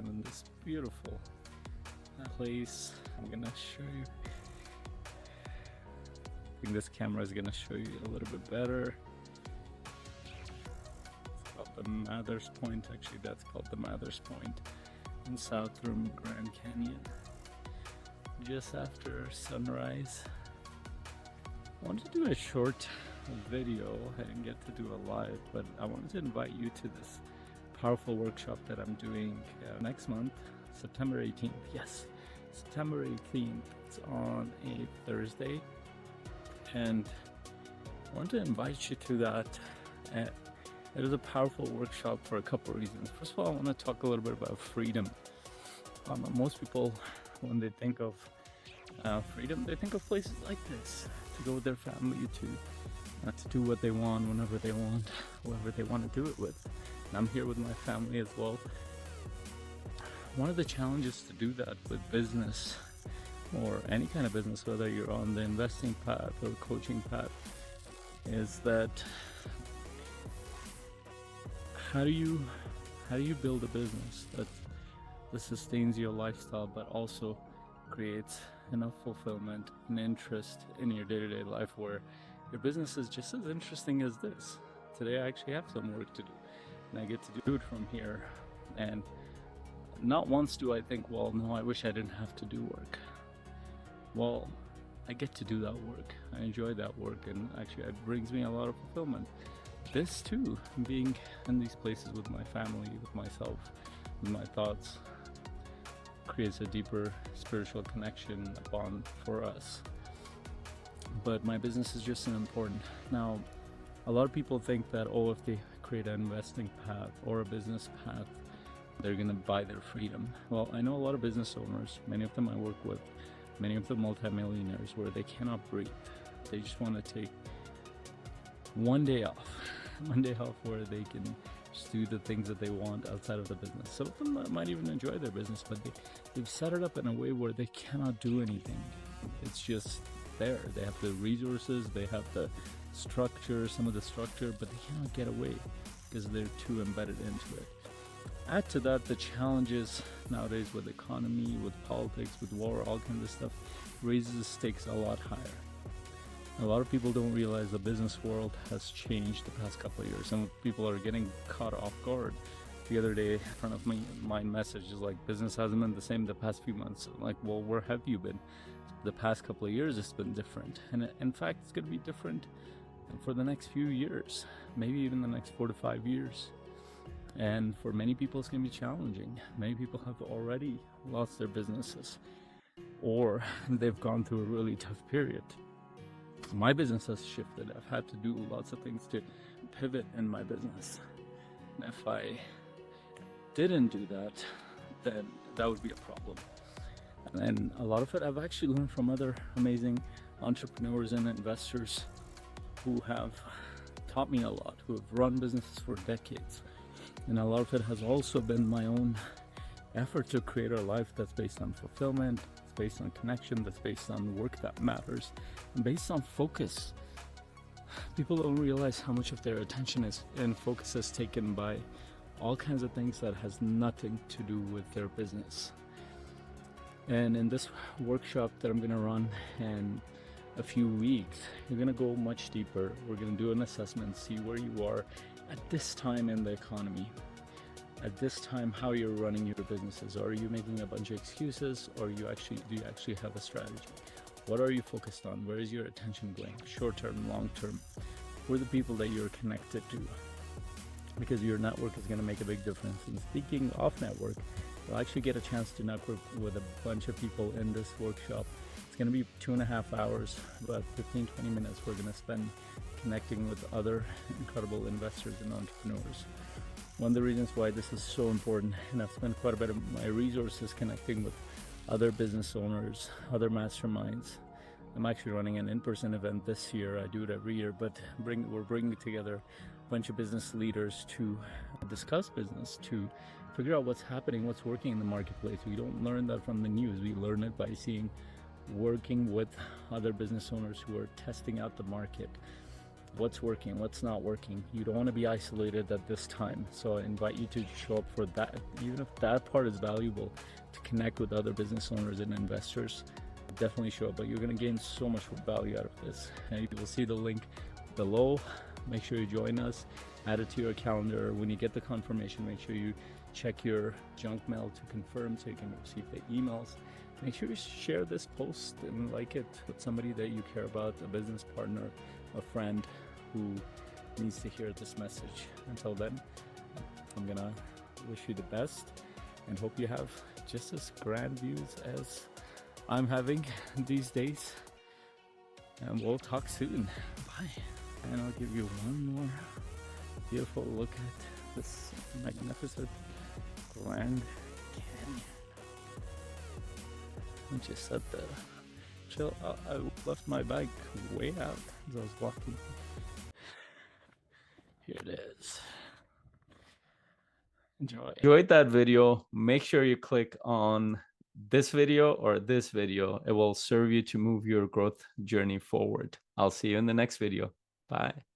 am in this beautiful place. I'm gonna show you. I think this camera is gonna show you a little bit better. It's called the Mathers Point. Actually, that's called the Mathers Point in South Rim, Grand Canyon. Just after sunrise. I wanted to do a short video. I didn't get to do a live, but I wanted to invite you to this powerful workshop that I'm doing next month, September 18th. Yes, September 18th. It's on a Thursday, and I want to invite you to that. It is a powerful workshop for a couple of reasons. First of all, I want to talk a little bit about freedom. Most people, when they think of freedom, they think of places like this, to go with their family, to do what they want, whenever they want, whoever they want to do it with. And I'm here with my family as well. One of the challenges to do that with business, or any kind of business, whether you're on the investing path or coaching path, is that how do you build a business that sustains your lifestyle but also creates enough fulfillment and interest in your day-to-day life where your business is just as interesting as this. Today I actually have some work to do, and I get to do it from here. And not once do I think, well, no, I wish I didn't have to do work. Well, I get to do that work. I enjoy that work, and actually it brings me a lot of fulfillment. This too, being in these places with my family, with myself, with my thoughts, creates a deeper spiritual connection, a bond for us. But my business is just as important. Now, a lot of people think that, if they create an investing path or a business path, they're gonna buy their freedom. Well, I know a lot of business owners, many of them I work with, many of them multimillionaires, where they cannot breathe. They just want to take one day off where they can just do the things that they want outside of the business. Some of them might even enjoy their business, but they've set it up in a way where they cannot do anything. It's just there. They have the resources, they have the structure, some of the structure, but they cannot get away because they're too embedded into it. Add to that the challenges nowadays with economy, with politics, with war, all kinds of stuff, raises the stakes a lot higher. A lot of people don't realize the business world has changed the past couple of years. Some people are getting caught off guard. The other day in front of me, my message is like, business hasn't been the same the past few months. I'm like, well, where have you been? The past couple of years it's been different, and in fact it's going to be different for the next few years, maybe even the next 4 to 5 years. And for many people it's going to be challenging. Many people have already lost their businesses, or they've gone through a really tough period. My business has shifted. I've had to do lots of things to pivot in my business. And if I didn't do that, then that would be a problem. And a lot of it I've actually learned from other amazing entrepreneurs and investors who have taught me a lot, who have run businesses for decades. And a lot of it has also been my own effort to create a life that's based on fulfillment, that's based on connection, that's based on work that matters, and based on focus. People don't realize how much of their attention and focus is taken by all kinds of things that has nothing to do with their business. And in this workshop that I'm going to run in a few weeks, you're going to go much deeper. We're going to do an assessment, see where you are at this time in the economy, at this time, how you're running your businesses. Are you making a bunch of excuses, or do you actually have a strategy? What are you focused on? Where is your attention going? Short term, long term? Who are the people that you're connected to? Because your network is going to make a big difference. And speaking of network, you'll actually get a chance to network with a bunch of people in this workshop. It's going to be 2.5 hours, about 15-20 minutes we're going to spend connecting with other incredible investors and entrepreneurs. One of the reasons why this is so important, and I've spent quite a bit of my resources connecting with other business owners, other masterminds. I'm actually running an in-person event this year. I do it every year, but we're bringing together a bunch of business leaders to discuss business, to figure out what's happening, what's working in the marketplace. We don't learn that from the news. We learn it by working with other business owners who are testing out the market. what's working, what's not working. You don't want to be isolated at this time. So I invite you to show up for that, even if that part is valuable, to connect with other business owners and investors. Definitely show up, but you're going to gain so much value out of this. And you will see the link below. Make sure you join us, add it to your calendar. When you get the confirmation, make sure you check your junk mail to confirm so you can receive the emails. Make sure you share this post and like it with somebody that you care about, a business partner, a friend who needs to hear this message. Until then, I'm gonna wish you the best and hope you have just as grand views as I'm having these days. And we'll talk soon. Bye. And I'll give you one more beautiful look at this magnificent Grand Canyon. I just said the chill. I left my bag way out as I was walking. Here it is. Enjoyed that video. Make sure you click on this video or this video. It will serve you to move your growth journey forward. I'll see you in the next video. Bye.